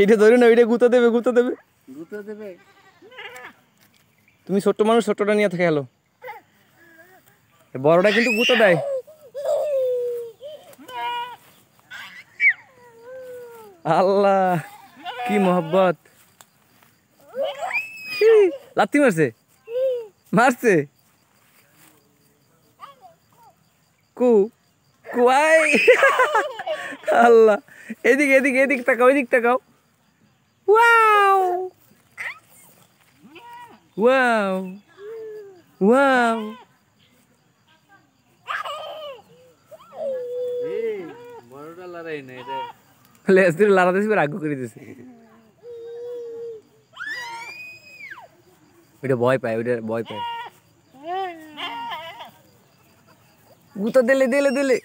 এইটা ধরে না, ওইটা গুঁতো দেবে গুঁতো দেবে। তুমি ছোট্ট মানুষ, ছোট্টটা নিয়ে থেকে গেলো, বড়টা কিন্তু গুঁতো দেয়। আল্লাহ কি মোহব্বত। লাত্তি মারছে, মারছে। কু কুয়াই। আল্লাহ, এদিকে এদিকে এদিক তাকাও, এদিক তাকাও। Wow wow wow. বড়টা লড়াই না এটা, লেজ দিয়ে লাড়াতেছি, রাগ করে দিতেছে। ওইটা ভয় পায়, ওইটা ভয় পায়। গুঁতো দিলে দিলে দিলে